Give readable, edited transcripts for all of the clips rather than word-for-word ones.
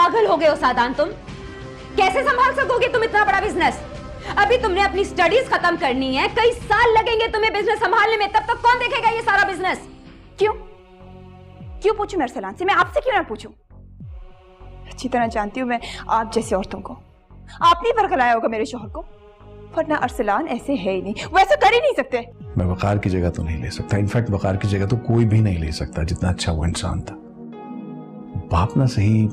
पागल हो गए हो सादान तुम? कैसे संभाल सकोगे तुम इतना बड़ा बिजनेस? अभी तुमने अपनी स्टडीज खत्म करनी है, कई साल लगेंगे तुम्हें बिजनेस संभालने में, तब तक कौन देखेगा ये सारा बिजनेस? क्यों पूछूं मैं अरसलान से? मैं आपसे क्यों ना पूछूं? अच्छी तरह जानती हूं मैं आप जैसी औरतों को। आपने बरगलाया होगा मेरे शौहर को, वरना अरसलान ऐसे है ही नहीं, वो ऐसा कर ही नहीं सकते। मैं वकार की जगह तो नहीं ले सकता, इनफैक्ट वकार की जगह तो कोई भी नहीं ले सकता जितना अच्छा वो इंसान था। बाप ना सही,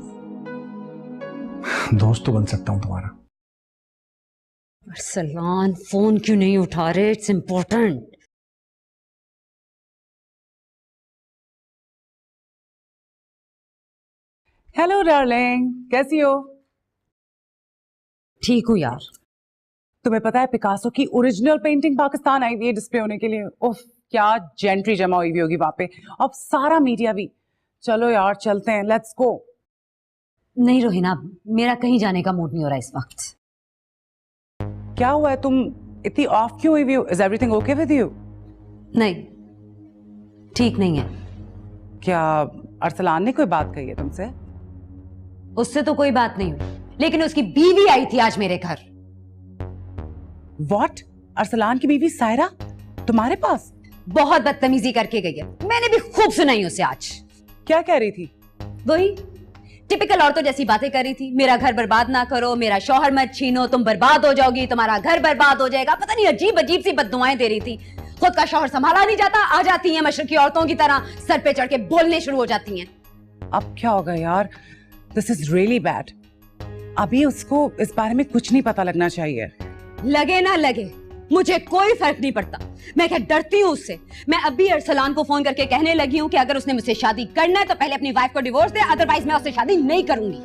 दोस्त तो बन सकता हूं तुम्हारा। अरसलान फोन क्यों नहीं उठा रहे? It's important. हेलो डार्लिंग, कैसी हो? ठीक हूँ यार। तुम्हें पता है पिकासो की ओरिजिनल पेंटिंग पाकिस्तान आई हुई है डिस्प्ले होने के लिए। उफ, क्या जेंट्री जमा हुई होगी वहां पे, अब सारा मीडिया भी। चलो यार चलते हैं, लेट्स गो। नहीं रोहिना, मेरा कहीं जाने का मूड नहीं हो रहा इस वक्त। क्या हुआ है, तुम इतनी ऑफ क्यों हुई हो? Is everything okay with you? नहीं, ठीक नहीं है। क्या अरसलान ने कोई बात कही है तुमसे? उससे तो कोई बात नहीं हुई, लेकिन उसकी बीवी आई थी आज मेरे घर। व्हाट? अरसलान की बीवी सायरा तुम्हारे पास? बहुत बदतमीजी करके गई है, मैंने भी खूब सुनाई उसे आज। क्या कह रही थी? वही टिपिकल औरतों जैसी बातें कर रही थी। मेरा घर बर्बाद ना करो, मेरा शौहर मत छीनो, तुम बर्बाद हो जाओगी, तुम्हारा घर बर्बाद हो जाएगा, पता नहीं अजीब अजीब सी बद्दुआएं दे रही थी। खुद का शौहर संभाला नहीं जाता, आ जाती हैं मशरकी औरतों की तरह, सर पे चढ़ के बोलने शुरू हो जाती हैं। अब क्या होगा यार, दिस इज रियली बैड। अभी उसको इस बारे में कुछ नहीं पता लगना चाहिए। लगे ना लगे, मुझे कोई फर्क नहीं पड़ता। मैं क्या डरती हूँ उससे? मैं अभी अरसलान को फोन करके कहने लगी हूँ कि अगर उसने मुझसे शादी करना है तो पहले अपनी वाइफ को डिवोर्स दे, अदरवाइज मैं उससे शादी नहीं करूंगी।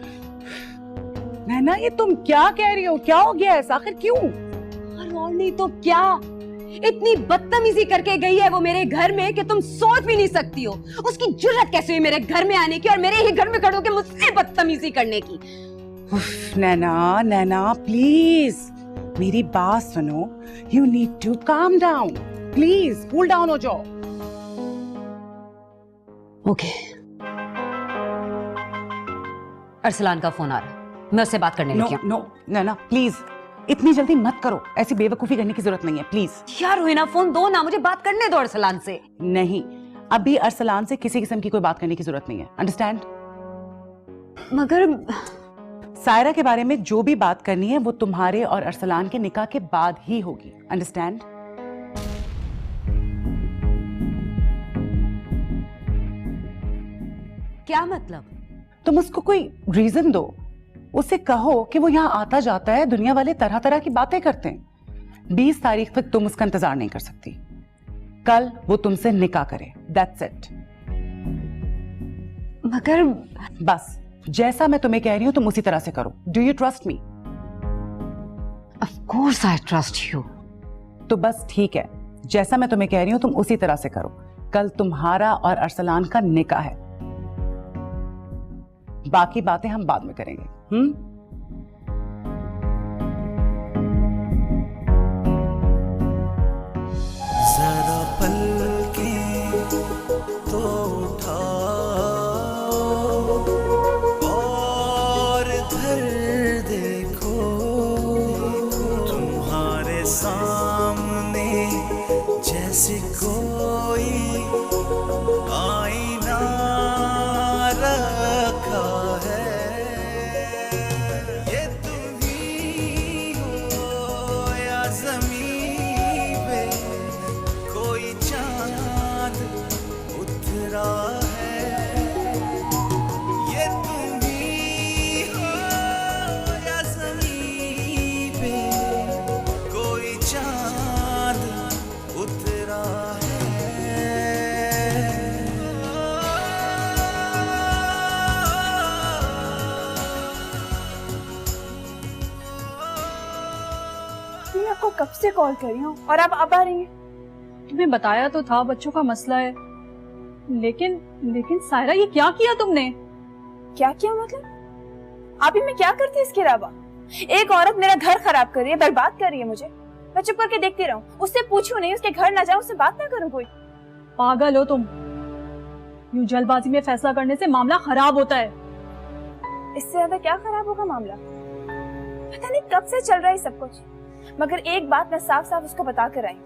नैना, ये तुम क्या कह रही हो? क्या हो गया है आखिर, क्यों? और नहीं तो क्या, इतनी बदतमीजी करके गई है वो मेरे घर में कि तुम सोच भी नहीं सकती हो। उसकी जुर्रत कैसे हुई मेरे घर में आने की और मेरे ही घर में खड़े होकर मुझसे बदतमीजी करने की। नैना, नैना प्लीज मेरी बात सुनो। You need to calm down, please cool down हो जाओ। ओके, अरसलान का फोन आ रहा है, मैं उससे बात करने लगी हूं। नो नैना प्लीज, इतनी जल्दी मत करो, ऐसी बेवकूफी करने की जरूरत नहीं है, प्लीज। यार रोहिना, फोन दो ना, मुझे बात करने दो अरसलान से। नहीं, अभी अरसलान से किसी किस्म की कोई बात करने की जरूरत नहीं है, अंडरस्टैंड? मगर सायरा के बारे में जो भी बात करनी है वो तुम्हारे और अरसलान के निकाह के बाद ही होगी, अंडरस्टैंड? क्या मतलब? तुम उसको कोई रीजन दो, उसे कहो कि वो यहाँ आता जाता है, दुनिया वाले तरह तरह की बातें करते हैं। 20 तारीख तक तुम उसका इंतजार नहीं कर सकती, कल वो तुमसे निकाह करे, दैट्स इट। मगर बस जैसा मैं तुम्हें कह रही हूं तुम उसी तरह से करो। Do you trust me? Of course I trust you. तो बस ठीक है, जैसा मैं तुम्हें कह रही हूं तुम उसी तरह से करो। कल तुम्हारा और अरसलान का निकाह है, बाकी बातें हम बाद में करेंगे। जरा पलके तो और इधर देखो, तुम्हारे सामने जैसे कोई आईना रखा है। ये तुम ही हो या ज़मीं पे कोई चाँद उतरा है। ये तुम ही हो या ज़मीं पे कोई चाँद उतरा है। मैं आपको कब से कॉल कर रही हूँ और आप अब आ रही हैं? तुम्हें बताया तो था बच्चों का मसला है, लेकिन सायरा ये क्या किया तुमने? क्या किया मतलब? अभी मैं क्या करती इसके अलावा? एक औरत मेरा घर खराब कर रही है, बर्बाद कर रही है मुझे, मैं चुप करके देखती रहूं? उससे पूछूं नहीं, उसके घर ना जाऊं, उससे बात ना करूं? कोई पागल हो तुम? यूं जल्दबाजी में फैसला करने से मामला खराब होता है। इससे ज्यादा क्या खराब होगा मामला? पता नहीं कब से चल रहा है सब कुछ, मगर एक बात मैं साफ साफ उसको बता कर आई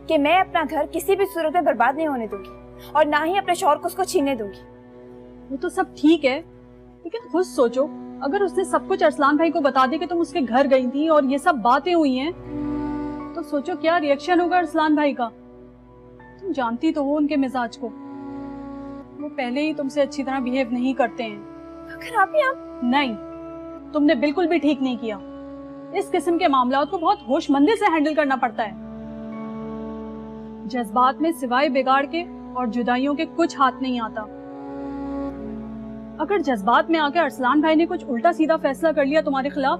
कि मैं अपना घर किसी भी सूरत में बर्बाद नहीं होने दूंगी और ना ही अपने शौहर को उसको छीनने दूंगी। वो तो सब ठीक है, लेकिन खुद सोचो, अगर उसने सब कुछ अरसलान भाई को बता दिया कि तुम उसके घर गई थी और ये सब बातें हुई हैं, तो सोचो क्या रिएक्शन होगा अरसलान भाई का। तुम जानती तो हो उनके मिजाज को, वो पहले ही तुमसे अच्छी तरह बिहेव नहीं करते हैं। मगर आप नहीं, तुमने बिल्कुल भी ठीक नहीं किया। इस किस्म के मामलों को बहुत होशमंदी से हैंडल करना पड़ता है। जज्बात में सिवाय बिगाड़ के और जुदाइयों के कुछ हाथ नहीं आता। अगर जज्बात में आकर अरसलान भाई ने कुछ उल्टा सीधा फैसला कर लिया तुम्हारे खिलाफ,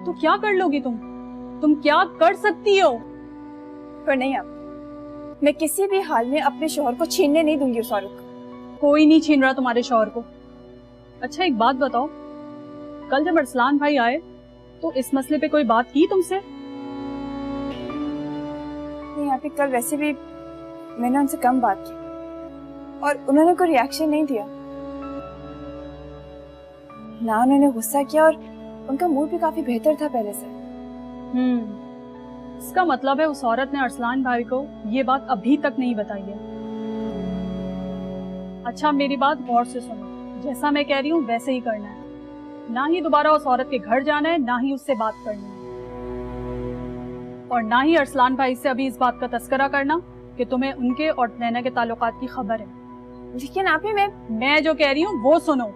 तो क्या कर लोगी तुम क्या कर सकती हो? पर नहीं, आप मैं किसी भी हाल में अपने शौहर को छीनने नहीं दूंगी उस औरत को। कोई नहीं छीन रहा तुम्हारे शौहर को। अच्छा एक बात बताओ, कल जब अरसलान भाई आए तो इस मसले पे कोई बात की तुमसे? नहीं, यहाँ पे कल वैसे भी मैंने उनसे कम बात की और उन्होंने कोई रिएक्शन नहीं दिया, ना उन्होंने गुस्सा किया और उनका मूड भी काफी बेहतर था पहले से। इसका मतलब है उस औरत ने अरसलान भाई को ये बात अभी तक नहीं बताई है। अच्छा मेरी बात गौर से सुनो, जैसा मैं कह रही हूँ वैसे ही करना है। ना ही दोबारा उस औरत के घर जाना है, ना ही उससे बात करनी है, और ना ही अरसलान भाई से अभी इस बात का तस्करा करना कि तुम्हें उनके और नैना के ताल्लुकात की खबर है। लेकिन आप ही मैं जो कह रही हूँ वो सुनो।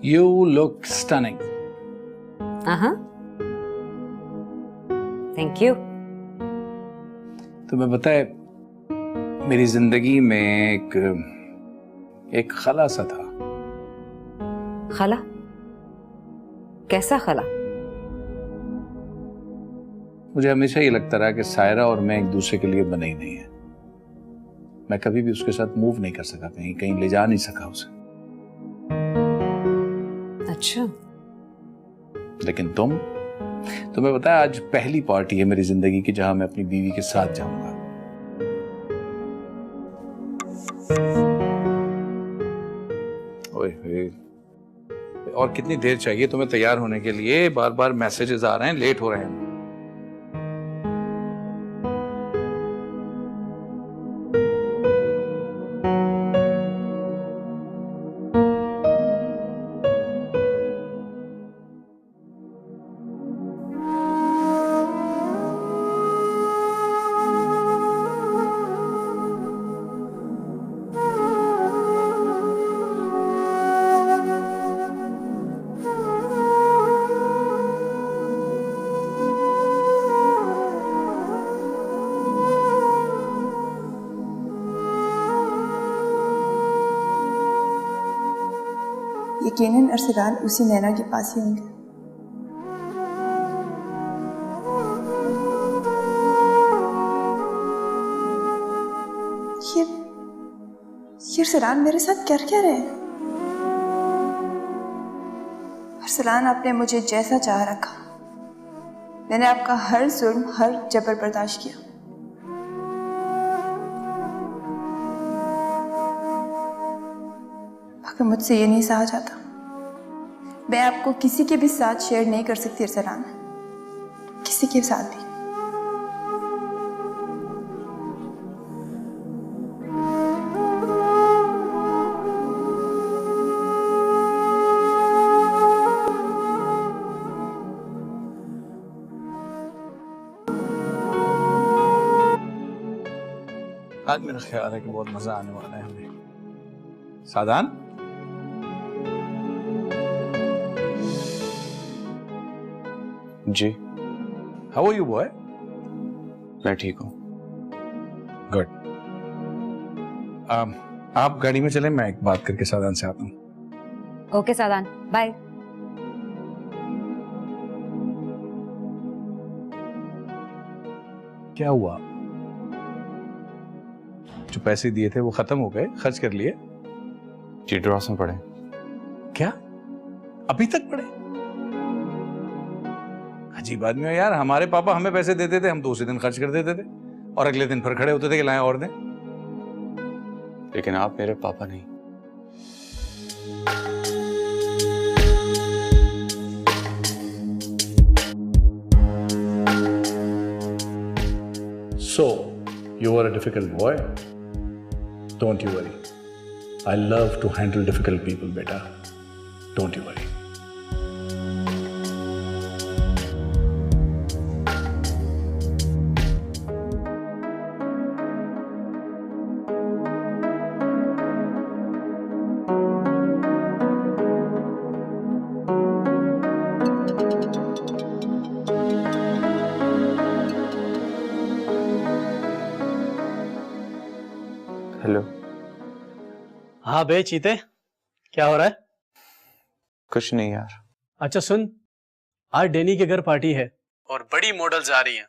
You look stunning. Thank you. तुम्हें पता है मेरी जिंदगी में एक खला सा था। खला? कैसा खला? मुझे हमेशा ये लगता रहा कि सायरा और मैं एक दूसरे के लिए बने ही नहीं है। मैं कभी भी उसके साथ मूव नहीं कर सका, कहीं ले जा नहीं सका उसे। अच्छा। लेकिन तुम्हें पता है आज पहली पार्टी है मेरी जिंदगी की जहां मैं अपनी बीवी के साथ जाऊंगा। ओए होए, और कितनी देर चाहिए तुम्हें तैयार होने के लिए? बार बार मैसेजेस आ रहे हैं, लेट हो रहे हैं। यकीनन अरसलान उसी नैना के पास ही होंगे। ये अरसलान मेरे साथ कर क्या रहे हैं? अरसलान, आपने मुझे जैसा चाह रखा, मैंने आपका हर जुल्म, हर जबर बर्दाश्त किया। मगर मुझसे ये नहीं सहा जाता। मैं आपको किसी के भी साथ शेयर नहीं कर सकती अरसलान, किसी के साथ भी। आज मेरा ख्याल है कि बहुत मजा आने वाला है हमें। सादान, जी हाउ आर यू बॉय? मैं ठीक हूँ। गुड। आप गाड़ी में चलें, मैं एक बात करके सादान से आता हूँ। Okay Sadan, bye. क्या हुआ? जो पैसे दिए थे वो खत्म हो गए, खर्च कर लिए? जी ड्रॉस में पड़े। क्या अभी तक पड़े? अजीब आदमी हो यार। हमारे पापा हमें पैसे देते थे, हम तो उसी दिन खर्च कर देते थे और अगले दिन फिर खड़े होते थे कि लाएं और दें। लेकिन आप मेरे पापा नहीं। So, you were a difficult boy. Don't you worry. I love to handle difficult people, beta. Don't you worry. Hello. हाँ बे चीते, क्या हो रहा है? कुछ नहीं यार। अच्छा सुन, आज डैनी के घर पार्टी है और बड़ी मॉडल्स आ रही हैं।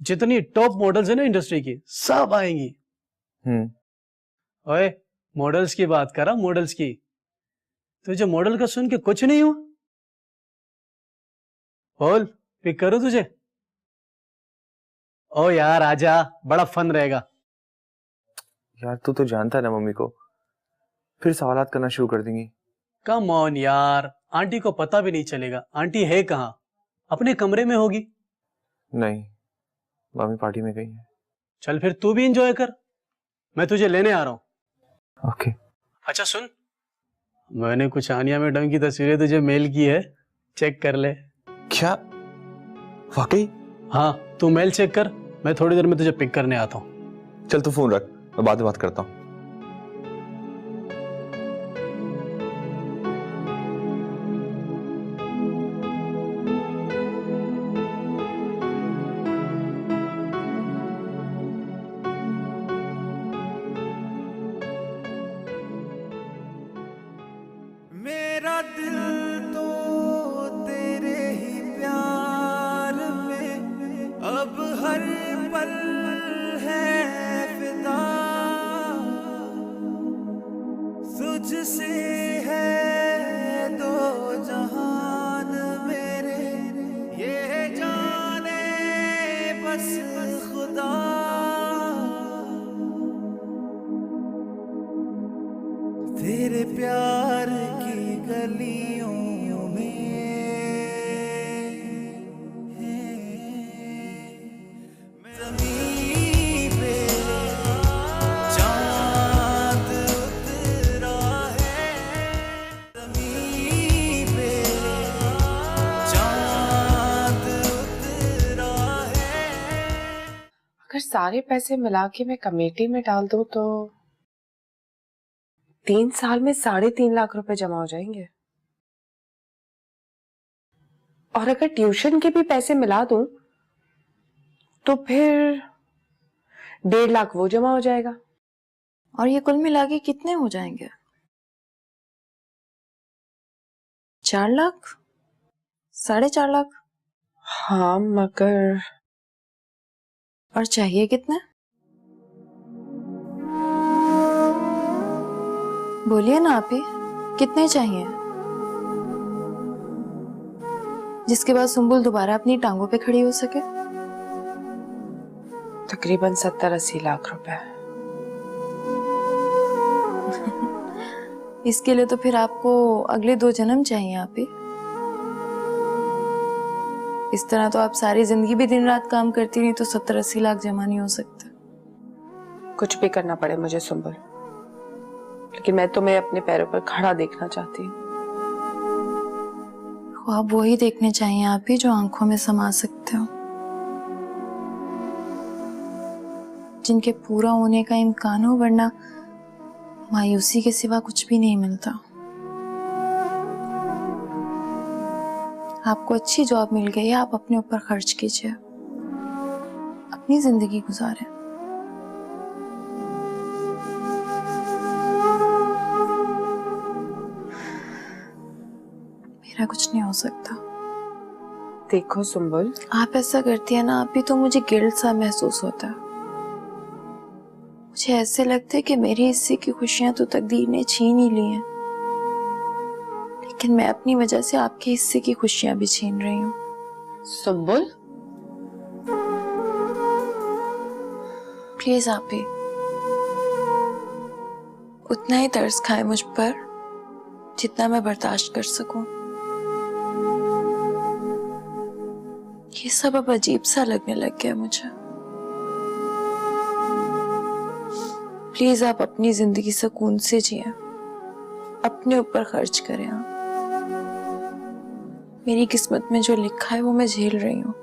जितनी टॉप मॉडल्स है ना इंडस्ट्री की, सब आएंगी। ओए, मॉडल्स की बात कर रहा, मॉडल्स की। तुझे मॉडल का सुन के कुछ नहीं हुआ? बोल, पिक करूं तुझे? ओ यार आजा, बड़ा फन रहेगा। यार तू तो जानता है ना मम्मी को, फिर सवालात करना शुरू कर देंगी। कम ऑन यार, आंटी को पता भी नहीं चलेगा। आंटी है कहाँ? अपने कमरे में होगी। नहीं, मम्मी पार्टी में गई है। चल फिर तू भी एंजॉय कर, मैं तुझे लेने आ रहा हूं। ओके। अच्छा सुन, मैंने कुछ आनिया मैडम की तस्वीरें तुझे मेल की है, चेक कर ले। क्या वाकई? हाँ, तू मेल चेक कर, मैं थोड़ी देर में तुझे पिक करने आता हूँ। चल तू फोन रख, मैं बाद में बात करता हूँ। मेरा दिल तो तेरे ही प्यार में अब हर पल है फिदा, तुझसे है दो जहान मेरे, ये जाने बस खुदा। तेरे प्यार की गलियों में ज़मीं पे चाँद उतरा है, ज़मीं पे चाँद उतरा है। अगर सारे पैसे मिला के मैं कमेटी में डाल दूं तो 3 साल में 3.5 लाख रुपए जमा हो जाएंगे। और अगर ट्यूशन के भी पैसे मिला दूं तो फिर 1.5 लाख वो जमा हो जाएगा। और ये कुल मिला के कितने हो जाएंगे? 4 लाख? 4.5 लाख? हाँ मगर और चाहिए कितने? बोलिए ना आप ही, कितने चाहिए जिसके बाद सुंबुल दोबारा अपनी टांगों पे खड़ी हो सके? तकरीबन 70-80 लाख रुपए। इसके लिए तो फिर आपको अगले 2 जन्म चाहिए आप ही। इस तरह तो आप सारी जिंदगी भी दिन रात काम करती रही तो 70-80 लाख जमा नहीं हो सकते। कुछ भी करना पड़े मुझे सुंबुल, लेकिन मैं तुम्हें अपने पैरों पर खड़ा देखना चाहती हूँ। ख्वाब वही देखने चाहिए आप ही जो आंखों में समा सकते हो, जिनके पूरा होने का इम्कान हो, वरना मायूसी के सिवा कुछ भी नहीं मिलता। आपको अच्छी जॉब मिल गई है, आप अपने ऊपर खर्च कीजिए, अपनी जिंदगी गुजारें। मेरा कुछ नहीं हो सकता। देखो सुंबुल, आप ऐसा करती है ना, आप भी तो मुझे गिल्ट सा महसूस होता है। मुझे ऐसे लगता है कि मेरे हिस्से की खुशियां तो तकदीर ने छीन ही ली हैं, लेकिन मैं अपनी वजह से आपके हिस्से की खुशियां भी छीन रही हूँ। सुंबुल, प्लीज आप भी उतना ही तरस खाए मुझ पर जितना मैं बर्दाश्त कर सकूं। ये सब अब अजीब सा लगने लग गया मुझे। प्लीज आप अपनी जिंदगी सुकून से जिए, अपने ऊपर खर्च करें। आप, मेरी किस्मत में जो लिखा है वो मैं झेल रही हूँ।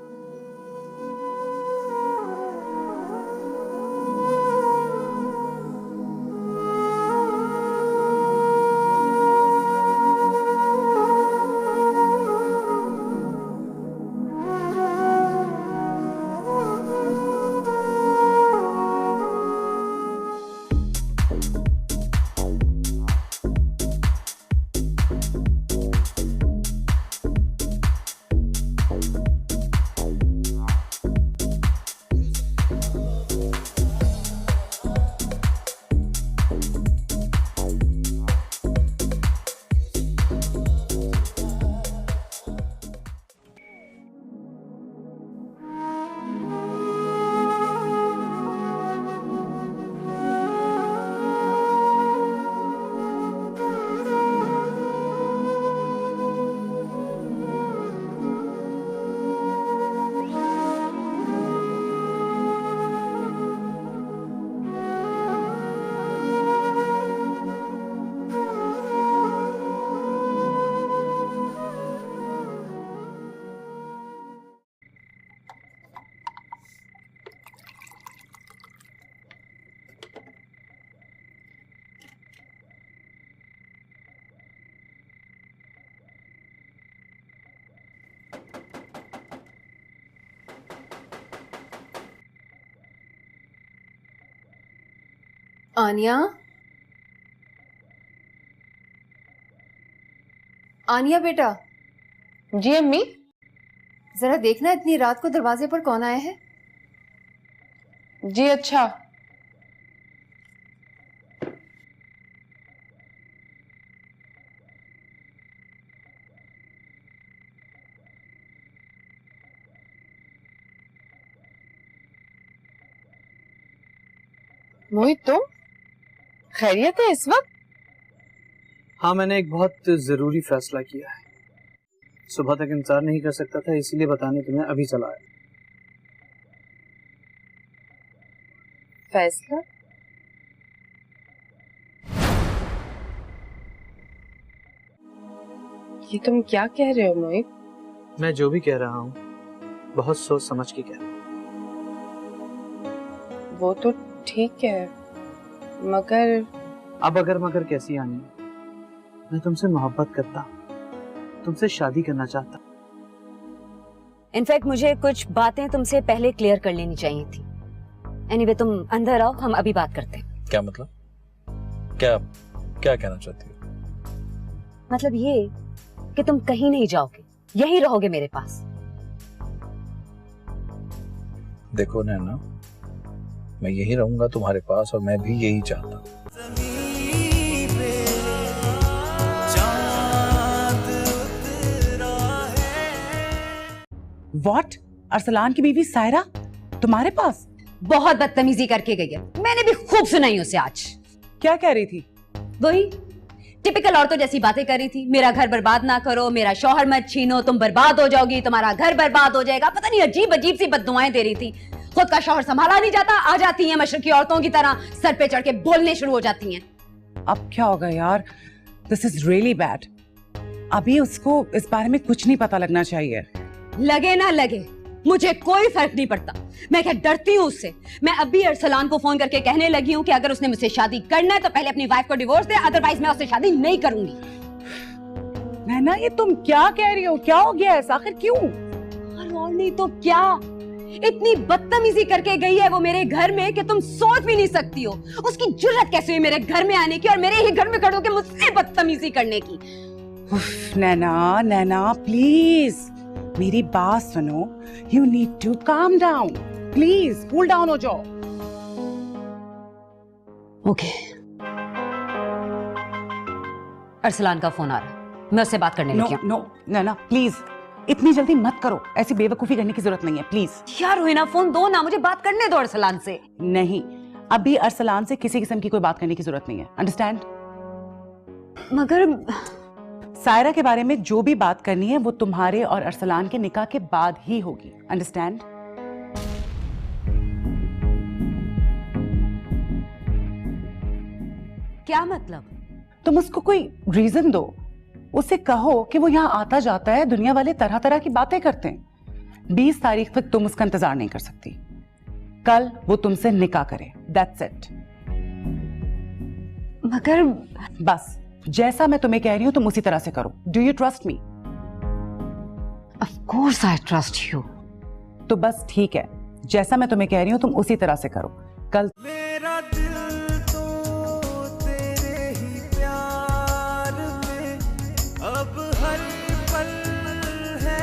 आनिया, आनिया बेटा। जी अम्मी। जरा देखना इतनी रात को दरवाजे पर कौन आया है। जी अच्छा। मोहित, तुम खैरियत है इस वक्त? हाँ, मैंने एक बहुत जरूरी फैसला किया है। सुबह तक इंतजार नहीं कर सकता था, इसीलिए बताने तुम्हें अभी चला आया। फैसला? ये तुम क्या कह रहे हो मोहित? मैं जो भी कह रहा हूँ बहुत सोच समझ के कह रहा हूँ। वो तो ठीक है, मगर अब अगर मगर कैसी आनी, मैं तुमसे मोहब्बत करता, तुमसे शादी करना चाहता। इनफैक्ट मुझे कुछ बातें तुमसे पहले क्लियर कर लेनी चाहिए थी। एनीवे, तुम अंदर आओ, हम अभी बात करते हैं। क्या मतलब? क्या क्या कहना चाहती हो? मतलब ये कि तुम कहीं नहीं जाओगे, यही रहोगे मेरे पास। देखो नैना, मैं यही रहूंगा तुम्हारे पास और मैं भी यही चाहता हूँ। What? अरसलान की बीवी सायरा तुम्हारे पास? बहुत बदतमीजी करके गई है, मैंने भी खूब सुनाई उसे आज। क्या कह रही थी? वही टिपिकल औरतों जैसी बातें कर रही थी। मेरा घर बर्बाद ना करो, मेरा शौहर मत छीनो, तुम बर्बाद हो जाओगी, तुम्हारा घर बर्बाद हो जाएगा। पता नहीं अजीब अजीब सी बद्दुआएं दे रही थी। खुद का शौहर संभाला नहीं जाता, आ जाती हैं मशरकी औरतों की तरह सर पे चढ़ के बोलने शुरू हो जाती हैं। अब क्या होगा यार? This is really bad. अभी उसको इस बारे में कुछ नहीं पता लगना चाहिए। लगे ना लगे, मुझे कोई फर्क नहीं पड़ता। मैं क्या डरती हूँ उससे? मैं अभी अरसलान को फोन करके कहने लगी हूँ कि अगर उसने मुझसे शादी करना है तो पहले अपनी वाइफ को डिवोर्स दे, अदरवाइज मैं उससे शादी नहीं करूंगी। नैना, ये तुम क्या कह रही हो? क्या हो गया है? आखिर क्यों? और नहीं तो क्या, इतनी बदतमीजी करके गई है वो मेरे घर में कि तुम सोच भी नहीं सकती हो। उसकी जुर्रत कैसे हुई मेरे घर में आने की और मेरे ही घर में खड़े होकर मुझसे बदतमीजी करने की। उफ, नैना नैना प्लीज मेरी बात सुनो। You need to calm down, please cool down हो जाओ। ओके, अरसलान का फोन आ रहा है, मैं उससे बात करने लगी हूँ। नो नैना प्लीज इतनी जल्दी मत करो, ऐसी बेवकूफी करने की जरूरत नहीं है, प्लीज। यार रोहिना, फोन दो ना, मुझे बात करने दो अरसलान से। नहीं, अभी अरसलान से किसी किस्म की कोई बात करने की जरूरत नहीं है, अंडरस्टैंड? मगर सायरा के बारे में जो भी बात करनी है वो तुम्हारे और अरसलान के निकाह के बाद ही होगी, अंडरस्टैंड? क्या मतलब? तुम उसको कोई रीजन दो, उसे कहो कि वो यहाँ आता जाता है, दुनिया वाले तरह तरह की बातें करते हैं। 20 तारीख तक तुम उसका इंतजार नहीं कर सकती, कल वो तुमसे निकाह करे, दैट्स इट। मगर बस जैसा मैं तुम्हें कह रही हूं तुम उसी तरह से करो। Do you trust me? Of course I trust you. तो बस ठीक है, जैसा मैं तुम्हें कह रही हूं तुम उसी तरह से करो। कल मेरा दिल तो तेरे ही प्यार में अब हर पल है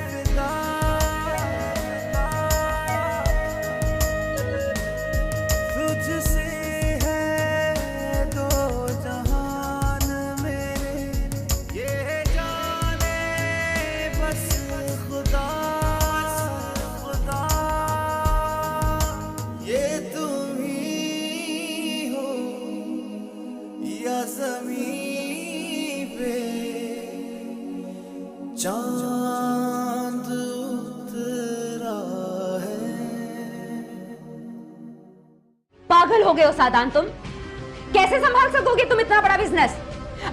फिदा। तुझसे है दो जहान मेरे, ये जाने बस खुदा। ये तुम ही हो या ज़मीं पे चांद उतरा है। पागल हो गए हो सादान तुम? कैसे संभाल सकोगे तुम इतना बड़ा बिजनेस?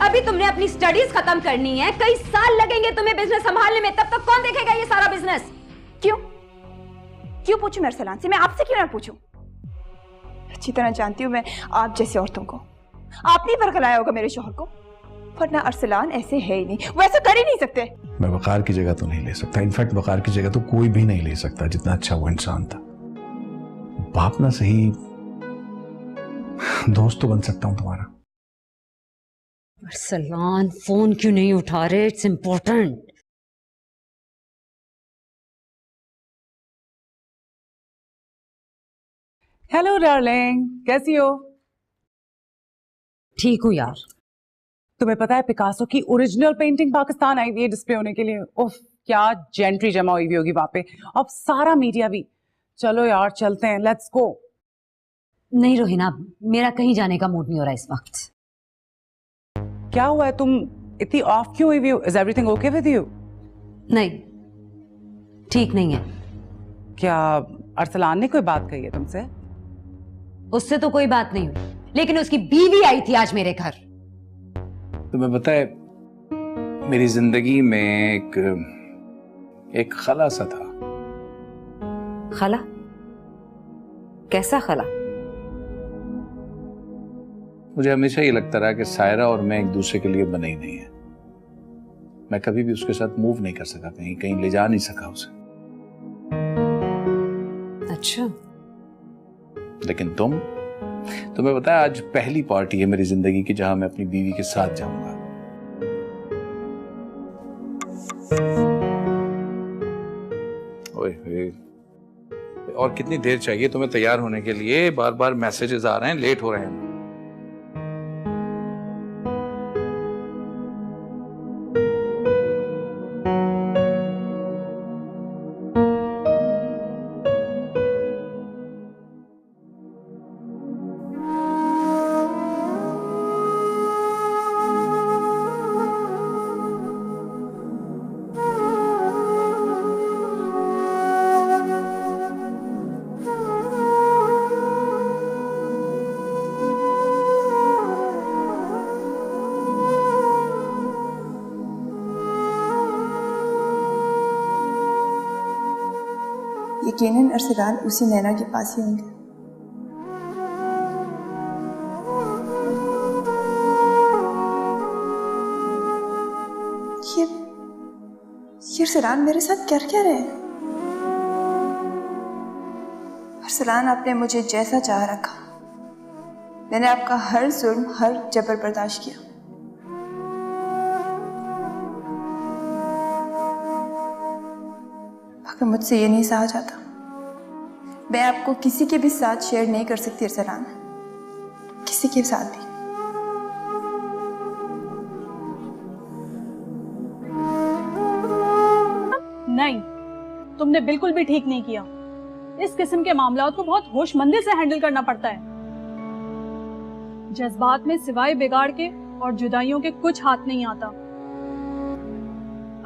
अभी तुमने अपनी स्टडीज खत्म करनी है, कई साल लगेंगे तुम्हें बिजनेस संभालने में, तब तक कौन देखेगा ये सारा बिजनेस? क्यों क्यों पूछूं मैं अरसलान से? मैं आपसे क्यों ना पूछूं? अच्छी तरह जानती हूं मैं आप जैसी औरतों को। आपने बरगलाया होगा मेरे शौहर को, वरना अरसलान ऐसे है ही नहीं, वो ऐसा कर ही नहीं सकते। मैं वकार की जगह तो नहीं ले सकता, इनफैक्ट वकार की जगह तो कोई भी नहीं ले सकता, जितना अच्छा वो इंसान था। बाप ना सही, दोस्त तो बन सकता हूं तुम्हारा। अरसलान फोन क्यों नहीं उठा रहे? It's important. हेलो डार्लिंग, कैसी हो? ठीक हूँ यार। तुम्हें पता है पिकासो की ओरिजिनल पेंटिंग पाकिस्तान आई हुई है डिस्प्ले होने के लिए। उफ, क्या जेंट्री जमा हुई हुई होगी वहां पे, अब सारा मीडिया भी। चलो यार चलते हैं, लेट्स गो। नहीं रोहिना, मेरा कहीं जाने का मूड नहीं हो रहा इस वक्त। क्या हुआ है, तुम इतनी ऑफ क्यों हुई हो? Is everything okay with you? नहीं, ठीक नहीं है। क्या अरसलान ने कोई बात कही है तुमसे? उससे तो कोई बात नहीं हुई, लेकिन उसकी बीवी आई थी आज मेरे घर। तुम्हें पता है मेरी जिंदगी में एक खला सा था। खला? कैसा खला? मुझे हमेशा ये लगता रहा कि सायरा और मैं एक दूसरे के लिए बने ही नहीं है। मैं कभी भी उसके साथ मूव नहीं कर सका, कहीं कहीं ले जा नहीं सका उसे। अच्छा। लेकिन तुम्हें पता है आज पहली पार्टी है मेरी जिंदगी की जहां मैं अपनी बीवी के साथ जाऊंगा। ओए ओए, और कितनी देर चाहिए तुम्हें तैयार होने के लिए? बार बार मैसेजेस आ रहे हैं, लेट हो रहे हैं। यकीनन अरसलान उसी नैना के पास ही होंगे। अरसलान मेरे साथ कर क्या रहे हैं? अरसलान, आपने मुझे जैसा चाह रखा, मैंने आपका हर जुल्म, हर जबर बर्दाश्त किया। मगर मुझसे ये नहीं सहा जाता। मैं आपको किसी के भी साथ शेयर नहीं कर सकती अरसलान, किसी के साथ भी। नहीं, तुमने बिल्कुल भी ठीक नहीं किया। इस किस्म के मामलात को बहुत होशमंदी से हैंडल करना पड़ता है। जज्बात में सिवाय बिगाड़ के और जुदाइयों के कुछ हाथ नहीं आता।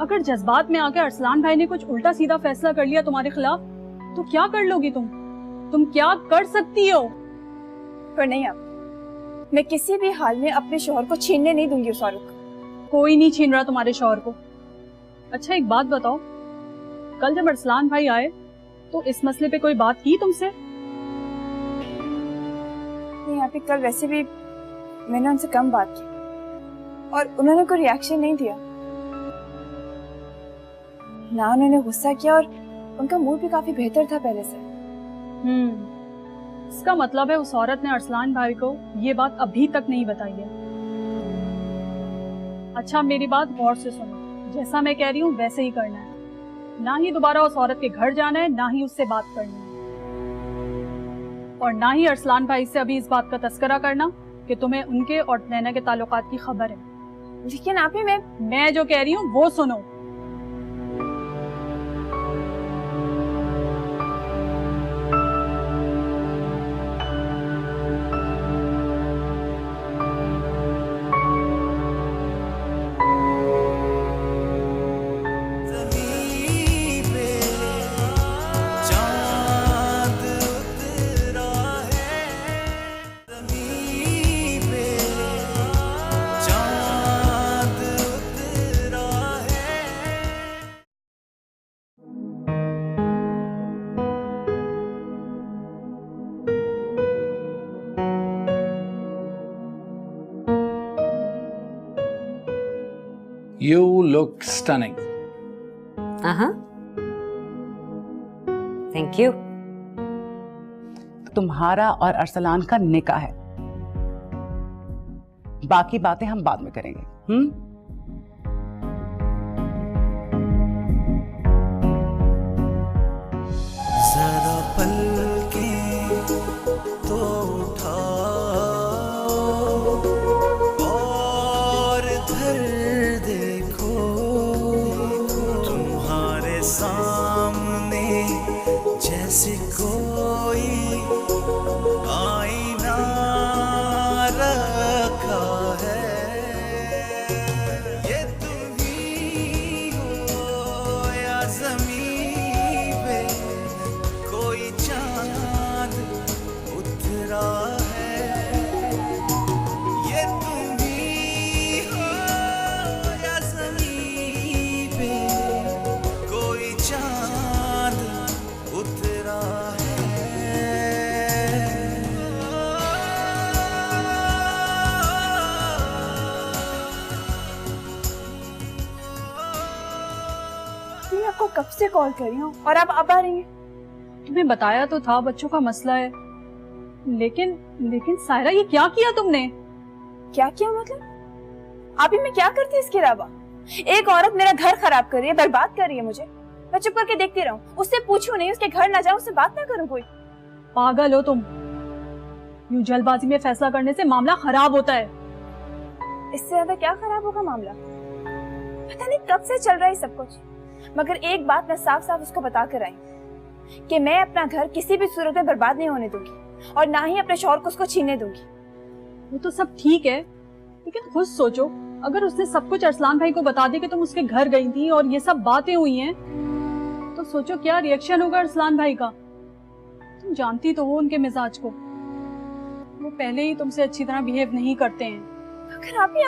अगर जज्बात में आकर अरसलान भाई ने कुछ उल्टा सीधा फैसला कर लिया तुम्हारे खिलाफ, तो क्या कर लोगी तुम? तुम क्या कर सकती हो? पर नहीं, आप, मैं किसी भी हाल में अपने शौहर को छीनने नहीं दूंगी उस औरत को। कोई नहीं छीन रहा तुम्हारे शौहर को। अच्छा, एक बात बताओ, कल जब अरसलान भाई आए तो इस मसले पे कोई बात की तुमसे? नहीं आप, कल वैसे भी मैंने उनसे कम बात की और उन्होंने कोई रिएक्शन नहीं दिया, ना उन्होंने गुस्सा किया, और उनका मूड भी काफी बेहतर था पहले से। इसका मतलब है उस औरत ने अरसलान भाई को ये बात अभी तक नहीं बताई है। अच्छा, मेरी बात गौर से सुनो, जैसा मैं कह रही हूँ वैसे ही करना है। ना ही दोबारा उस औरत के घर जाना है, ना ही उससे बात करनी है, और ना ही अरसलान भाई से अभी इस बात का तस्करा करना कि तुम्हें उनके और नैना के ताल्लुकात की खबर है। लेकिन आप ही, मैं जो कह रही हूँ वो सुनो। You look stunning. Thank you. तुम्हारा और अरसलान का निकाह है, बाकी बातें हम बाद में करेंगे। जरा पलकें तो उठाओ और इधर देखो, तुम्हारे सामने जैसे कोई आईना रखा है। ये तुम ही हो या ज़मीन पे कोई चांद उतरा है। ये तुम ही हो या ज़मीन पे कोई चांद उतरा है। मैं आपको कब से कॉल कर रही हूँ और आप अब आ रही हैं। तुम्हें बताया तो था बच्चों का मसला है, लेकिन सायरा, ये क्या किया तुमने? क्या किया मतलब? आप ही मैं क्या करती इसके अलावा? एक औरत मेरा घर खराब कर रही है, बर्बाद कर रही है मुझे, मैं चुप करके देखती रहूं, उससे पूछूं नहीं, उसके घर ना जाऊं, उससे बात ना करूं? कोई पागल हो तुम। यूं जल्दबाजी में फैसला करने से मामला खराब होता है। इससे ज्यादा क्या खराब होगा मामला? पता नहीं कब से चल रहा है सब कुछ, मगर एक बात मैं साफ साफ उसको बता कर आई कि मैं अपना घर किसी भी सूरत में बर्बाद नहीं होने दूंगी और ना ही अपने शौहर को उसको छीनने दूंगी। वो तो सब ठीक है, लेकिन खुद सोचो, अगर उसने सब कुछ अरसलान भाई को बता दिया कि तुम उसके घर गई थी और ये सब बातें हुई हैं, तो सोचो क्या रिएक्शन होगा अरसलान भाई का। तुम जानती तो हो उनके मिजाज को, वो पहले ही तुमसे अच्छी तरह बिहेव नहीं करते हैं। अगर आप ही